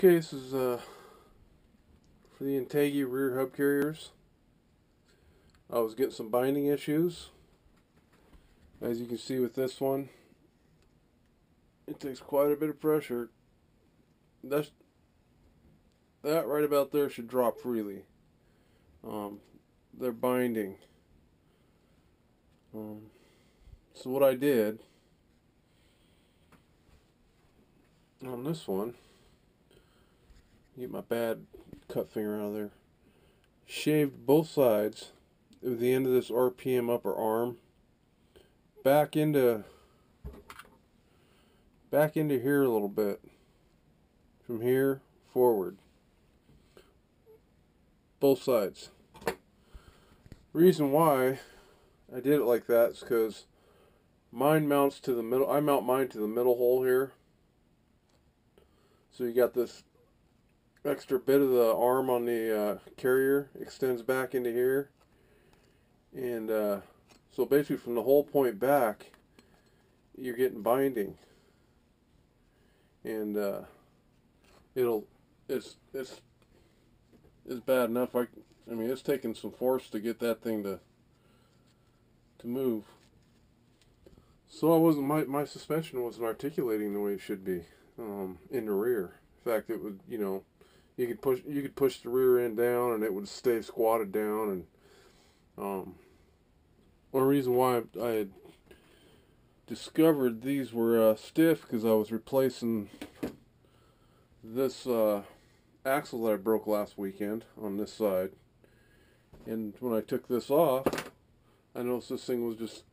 Okay, this is for the Integi rear hub carriers. I was getting some binding issues. As you can see with this one, it takes quite a bit of pressure. That right about there should drop freely. They're binding. So what I did on this one, get my bad cut finger out of there, shaved both sides of the end of this RPM upper arm back into here a little bit, from here forward, both sides. Reason why I did it like that is because mine mounts to the middle. I mount mine to the middle hole here, so you got this extra bit of the arm on the carrier extends back into here, and so basically from the whole point back you're getting binding, and it's bad enough. I mean, it's taking some force to get that thing to move. So I wasn't, my suspension wasn't articulating the way it should be in the rear. In fact, it would, you could push the rear end down and it would stay squatted down. And one reason why I had discovered these were stiff, because I was replacing this axle that I broke last weekend on this side, and when I took this off, I noticed this thing was just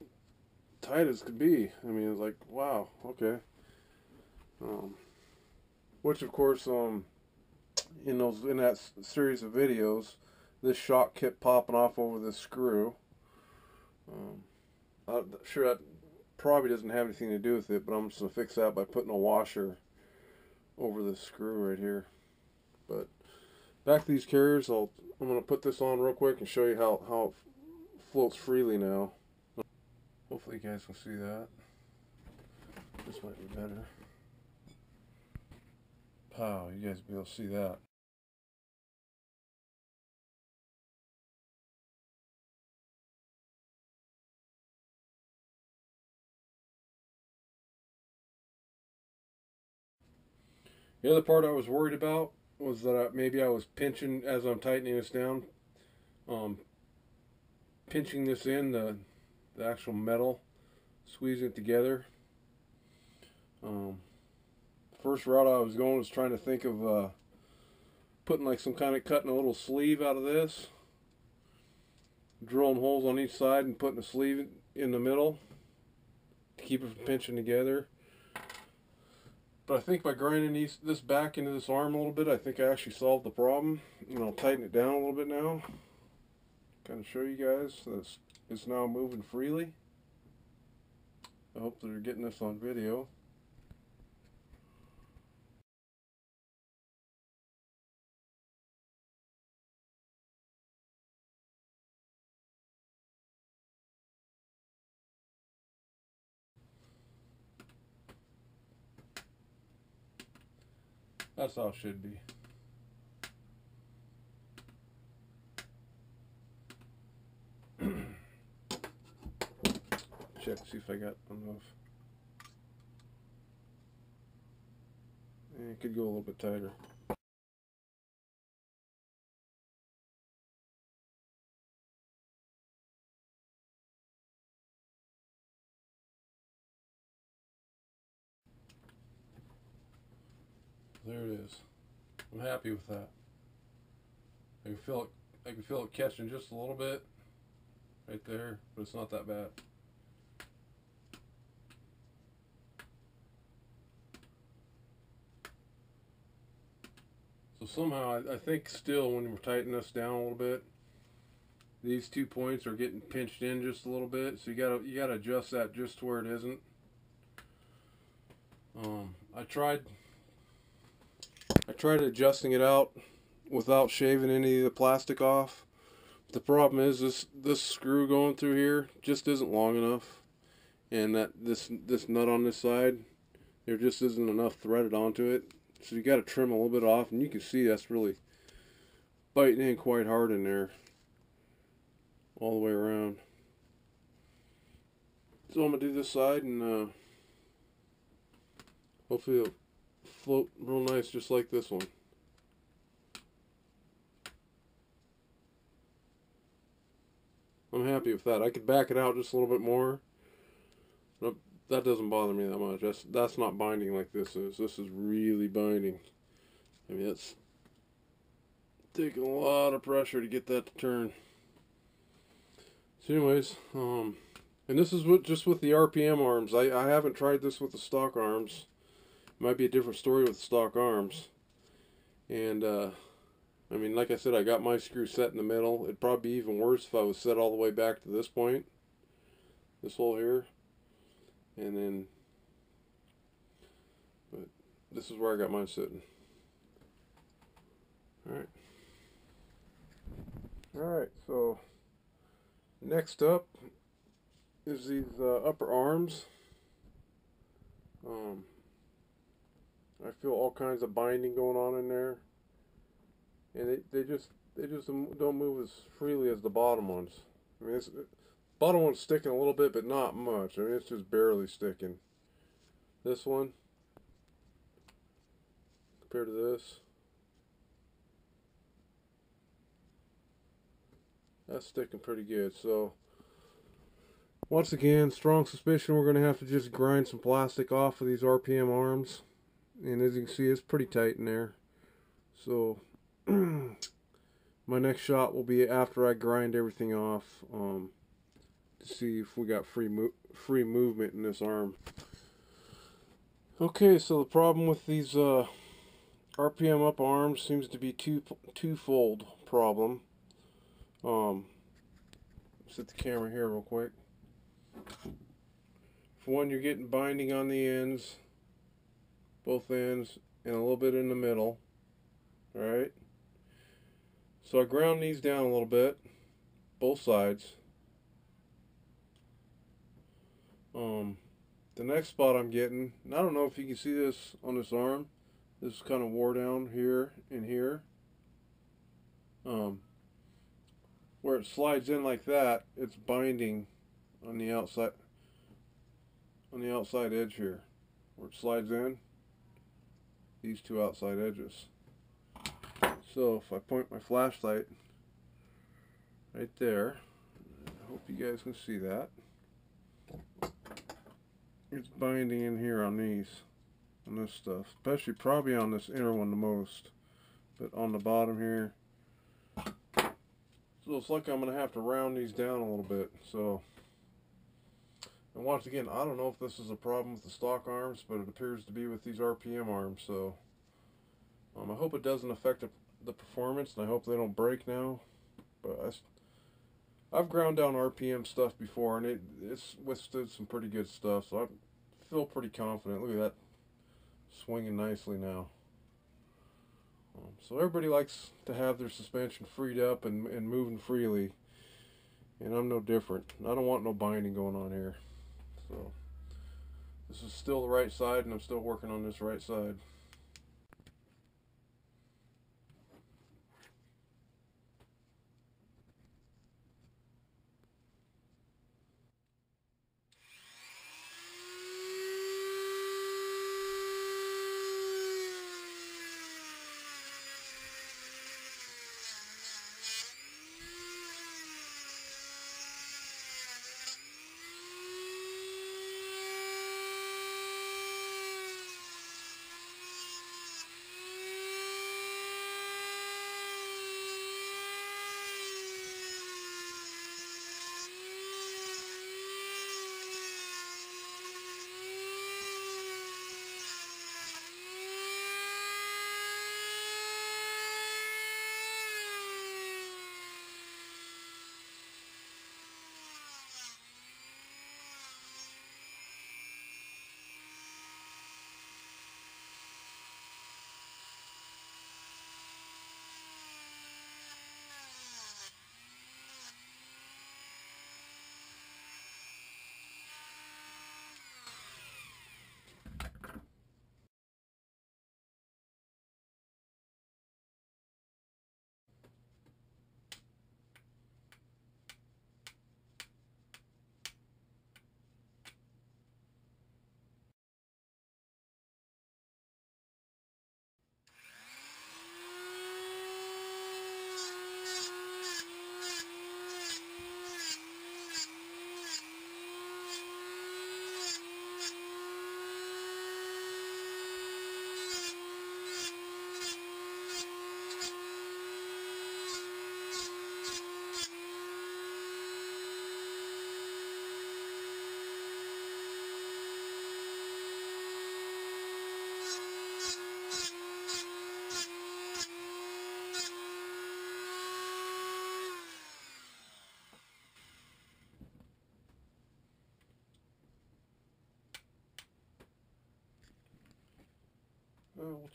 tight as could be. I mean, it's like, wow, okay. Which of course, in that series of videos, this shock kept popping off over this screw. I'm sure that probably doesn't have anything to do with it, but I'm just going to fix that by putting a washer over this screw right here. But back to these carriers, I'm going to put this on real quick and show you how it floats freely now. Hopefully you guys can see that. This might be better. Wow, you guys will be able to see that. The other part I was worried about was that maybe I was pinching, as I'm tightening this down, pinching this in, the actual metal, squeezing it together. First route I was going was trying to think of putting like some kind of, cutting a little sleeve out of this, drilling holes on each side and putting a sleeve in the middle to keep it from pinching together. But I think by grinding this back into this arm a little bit, I think I actually solved the problem. And I'll tighten it down a little bit now. Kind of show you guys that it's now moving freely. I hope that you're getting this on video. That's how it should be. Check, see if I got enough. And it could go a little bit tighter. There it is. I'm happy with that. I can feel it catching just a little bit right there, but it's not that bad. So somehow I think still, when we're tightening this down a little bit, these 2 points are getting pinched in just a little bit. So you gotta adjust that just to where it isn't. I tried adjusting it out without shaving any of the plastic off. But the problem is this screw going through here just isn't long enough, and that this nut on this side, there just isn't enough threaded onto it So you got to trim a little bit off, and you can see that's really biting in quite hard in there all the way around. So I'm going to do this side, and hopefully it'll float real nice just like this one. I'm happy with that. I could back it out just a little bit more, but that doesn't bother me that much. That's not binding like this is. This is really binding. I mean, it's taking a lot of pressure to get that to turn. So anyways, and this is just with the RPM arms. I haven't tried this with the stock arms. It might be a different story with the stock arms. And I mean, like I said, I got my screw set in the middle. It'd probably be even worse if I was set all the way back to this point. This hole here. And then, but this is where I got mine sitting. Alright. Alright, so next up is these upper arms. I feel all kinds of binding going on in there. And they just don't move as freely as the bottom ones. I mean, the bottom one's sticking a little bit, but not much. I mean, it's just barely sticking. This one, compared to this, that's sticking pretty good. So, once again, strong suspicion we're going to have to just grind some plastic off of these RPM arms. And as you can see, it's pretty tight in there. So, my next shot will be after I grind everything off, to see if we got free movement in this arm. Okay, so the problem with these RPM up arms seems to be twofold problem. Set the camera here real quick. For one, you're getting binding on the ends, both ends, and a little bit in the middle. Alright? So I ground these down a little bit, both sides. The next spot I'm getting, and I don't know if you can see this on this arm, this is kind of wore down here and here. Where it slides in like that, it's binding on the outside edge here. Where it slides in, these two outside edges. So if I point my flashlight right there, I hope you guys can see that. It's binding in here on these, on this stuff, especially probably on this inner one the most, but on the bottom here. So it's like I'm going to have to round these down a little bit. So, and once again, I don't know if this is a problem with the stock arms, but it appears to be with these RPM arms. So I hope it doesn't affect the performance, and I hope they don't break now. But I've ground down RPM stuff before, and it's withstood some pretty good stuff, so I feel pretty confident. Look at that, swinging nicely now. So everybody likes to have their suspension freed up and moving freely, and I'm no different. I don't want no binding going on here. So this is still the right side, and I'm still working on this right side.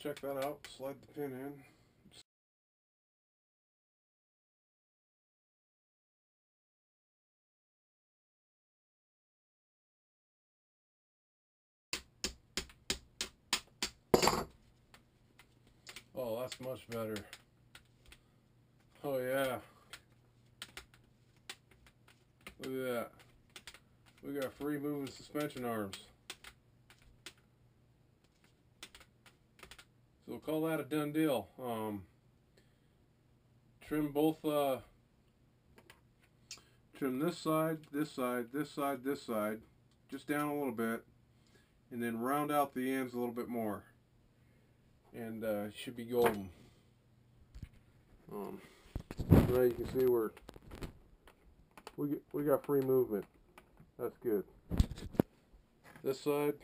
check that out. Slide the pin in. Oh, that's much better. Oh yeah. Look at that. We got free moving suspension arms. So we'll call that a done deal. Trim both, trim this side, this side, this side, this side, just down a little bit, and then round out the ends a little bit more. And it should be golden. Now you can see where we got free movement. That's good. This side,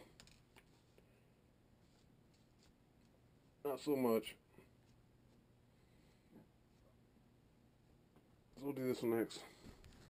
not so much. So we'll do this one next.